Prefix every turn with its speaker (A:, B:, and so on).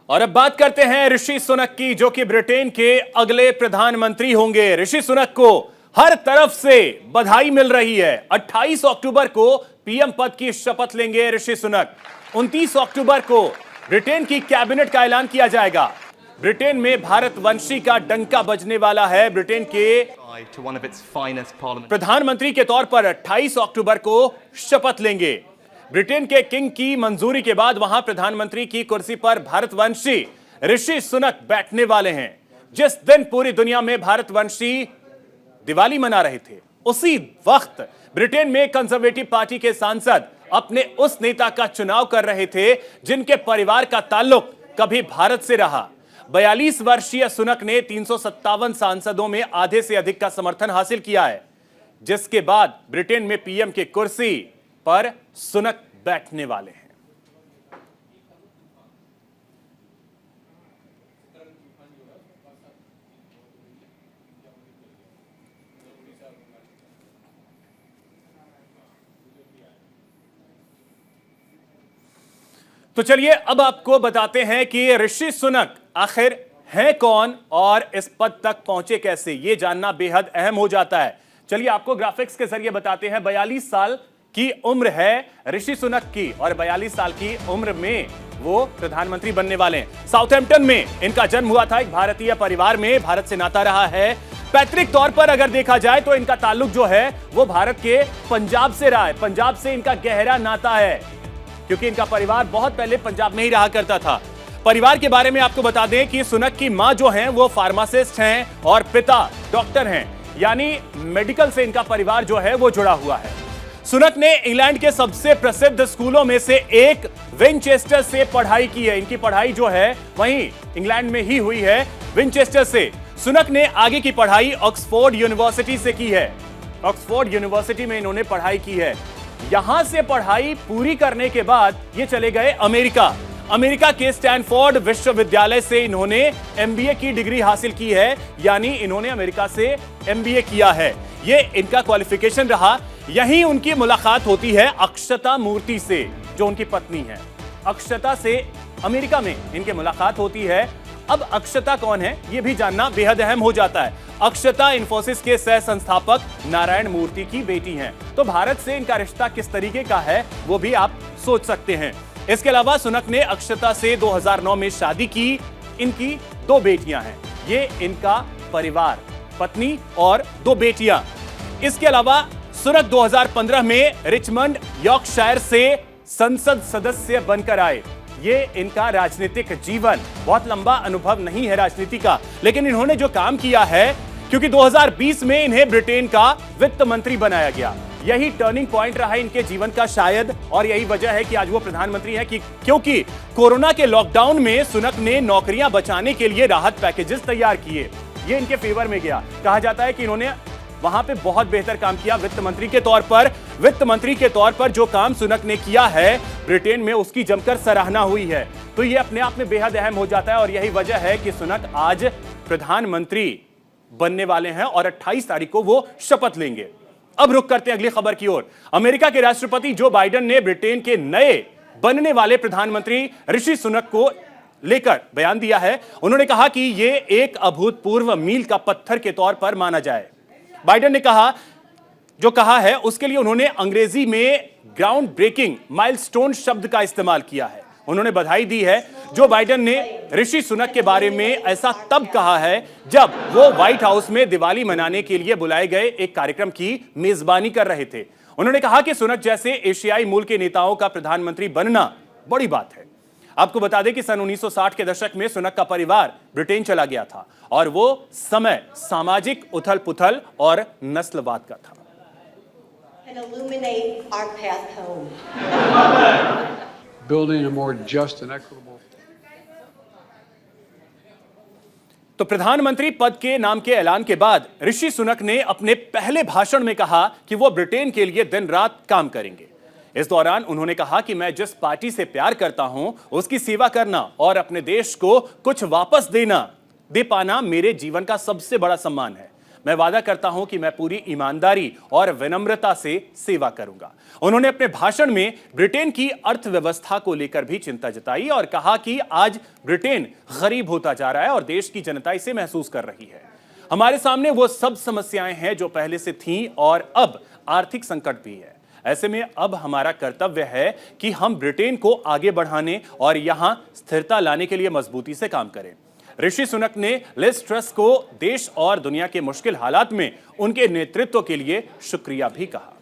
A: और अब बात करते हैं ऋषि सुनक की, जो कि ब्रिटेन के अगले प्रधानमंत्री होंगे। ऋषि सुनक को हर तरफ से बधाई मिल रही है। 28 अक्टूबर को पीएम पद की शपथ लेंगे ऋषि सुनक। 29 अक्टूबर को ब्रिटेन की कैबिनेट का ऐलान किया जाएगा। ब्रिटेन में भारतवंशी का डंका बजने वाला है। ब्रिटेन के प्रधानमंत्री के तौर पर 28 अक्टूबर को शपथ लेंगे। ब्रिटेन के किंग की मंजूरी के बाद वहां प्रधानमंत्री की कुर्सी पर भारतवंशी ऋषि सुनक बैठने वाले हैं। जिस दिन पूरी दुनिया में भारतवंशी दिवाली मना रहे थे, उसी वक्त ब्रिटेन में कंजर्वेटिव पार्टी के सांसद अपने उस नेता का चुनाव कर रहे थे जिनके परिवार का ताल्लुक कभी भारत से रहा। 42 वर्षीय सुनक ने 357 सांसदों में आधे से अधिक का समर्थन हासिल किया है, जिसके बाद ब्रिटेन में पीएम की कुर्सी पर सुनक बैठने वाले हैं। तो चलिए अब आपको बताते हैं कि ऋषि सुनक आखिर हैं कौन और इस पद तक पहुंचे कैसे। यह जानना बेहद अहम हो जाता है। चलिए आपको ग्राफिक्स के जरिए बताते हैं। 42 साल की उम्र है ऋषि सुनक की और 42 साल की उम्र में वो प्रधानमंत्री बनने वाले हैं। साउथहैम्पटन में इनका जन्म हुआ था। एक भारतीय परिवार में भारत से नाता रहा है। पैतृक तौर पर अगर देखा जाए तो इनका ताल्लुक जो है वो भारत के पंजाब से रहा है। पंजाब से इनका गहरा नाता है, क्योंकि इनका परिवार बहुत पहले पंजाब में ही रहा करता था। परिवार के बारे में आपको बता दें कि सुनक की मां जो हैं वो फार्मासिस्ट हैं और पिता डॉक्टर हैं, यानी मेडिकल से इनका परिवार जो है वो जुड़ा हुआ है। सुनक ने इंग्लैंड के सबसे प्रसिद्ध स्कूलों में से एक विनचेस्टर से पढ़ाई की है। इनकी पढ़ाई जो है वहीं इंग्लैंड में ही हुई है, विनचेस्टर से। सुनक ने आगे की पढ़ाई ऑक्सफोर्ड यूनिवर्सिटी से की है। ऑक्सफोर्ड यूनिवर्सिटी में इन्होंने पढ़ाई की है। यहां से पढ़ाई पूरी करने के बाद ये चले गए अमेरिका। अमेरिका के स्टैनफोर्ड विश्वविद्यालय से इन्होंने एमबीए की डिग्री हासिल की है, यानी इन्होंने अमेरिका से एमबीए किया है। ये इनका क्वालिफिकेशन रहा। यहीं उनकी मुलाकात होती है अक्षता मूर्ति से, जो उनकी पत्नी है। अक्षता से अमेरिका में इनकी मुलाकात होती है। अब अक्षता कौन है यह भी जानना बेहद अहम हो जाता है। अक्षता इंफोसिस के सह संस्थापक नारायण मूर्ति की बेटी हैं। तो भारत से इनका रिश्ता किस तरीके का है वो भी आप सोच सकते हैं। इसके अलावा सुनक ने अक्षता से 2009 में शादी की। इनकी 2 बेटियां हैं। ये इनका परिवार, पत्नी और 2 बेटियां। इसके अलावा सुनक 2015 में रिचमंड यॉर्कशायर से संसद सदस्य बनकर आए। ये इनका राजनीतिक जीवन, बहुत लंबा अनुभव नहीं है राजनीति का, लेकिन इन्होंने जो काम किया है, क्योंकि 2020 में इन्हें ब्रिटेन का वित्त मंत्री बनाया गया। यही टर्निंग पॉइंट रहा इनके जीवन का शायद, और यही वजह है कि आज वो प्रधानमंत्री हैं। क्योंकि कोरोना के लॉकडाउन में सुनक ने नौकरियां बचाने के लिए राहत पैकेजेस तैयार किए। ये इनके फेवर में गया। कहा जाता है कि इन्होंने वहां पे बहुत बेहतर काम किया वित्त मंत्री के तौर पर। वित्त मंत्री के तौर पर जो काम सुनक ने किया है ब्रिटेन में, उसकी जमकर सराहना हुई है। तो ये अपने आप में बेहद अहम हो जाता है, और यही वजह है कि सुनक आज प्रधानमंत्री बनने वाले हैं और 28 तारीख को वो शपथ लेंगे। अब रुक करते हैं अगली खबर की ओर। अमेरिका के राष्ट्रपति जो बाइडेन ने ब्रिटेन के नए बनने वाले प्रधानमंत्री ऋषि सुनक को लेकर बयान दिया है। उन्होंने कहा कि यह एक अभूतपूर्व मील का पत्थर के तौर पर माना जाए। बाइडेन ने कहा है उसके लिए उन्होंने अंग्रेजी में ग्राउंड ब्रेकिंग, माइलस्टोन शब्द का इस्तेमाल किया है। उन्होंने बधाई दी है। जो बाइडेन ने ऋषि सुनक के बारे में ऐसा तब कहा है जब वो व्हाइट हाउस में दिवाली मनाने के लिए बुलाए गए एक कार्यक्रम की मेजबानी कर रहे थे। उन्होंने कहा कि सुनक जैसे एशियाई मूल के नेताओं का प्रधानमंत्री बनना बड़ी बात है। आपको बता दें कि सन 1960 के दशक में सुनक का परिवार ब्रिटेन चला गया था, और वो समय सामाजिक उथल पुथल और नस्लवाद का था। तो प्रधानमंत्री पद के नाम के ऐलान के बाद ऋषि सुनक ने अपने पहले भाषण में कहा कि वो ब्रिटेन के लिए दिन रात काम करेंगे। इस दौरान उन्होंने कहा कि मैं जिस पार्टी से प्यार करता हूं उसकी सेवा करना और अपने देश को कुछ वापस दे पाना मेरे जीवन का सबसे बड़ा सम्मान है। मैं वादा करता हूं कि मैं पूरी ईमानदारी और विनम्रता से सेवा करूंगा। उन्होंने अपने भाषण में ब्रिटेन की अर्थव्यवस्था को लेकर भी चिंता जताई और कहा कि आज ब्रिटेन गरीब होता जा रहा है और देश की जनता इसे महसूस कर रही है। हमारे सामने वो सब समस्याएं हैं जो पहले से थीं और अब आर्थिक संकट भी है। ऐसे में अब हमारा कर्तव्य है कि हम ब्रिटेन को आगे बढ़ाने और यहां स्थिरता लाने के लिए मजबूती से काम करें। ऋषि सुनक ने लिज ट्रस को देश और दुनिया के मुश्किल हालात में उनके नेतृत्व के लिए शुक्रिया भी कहा।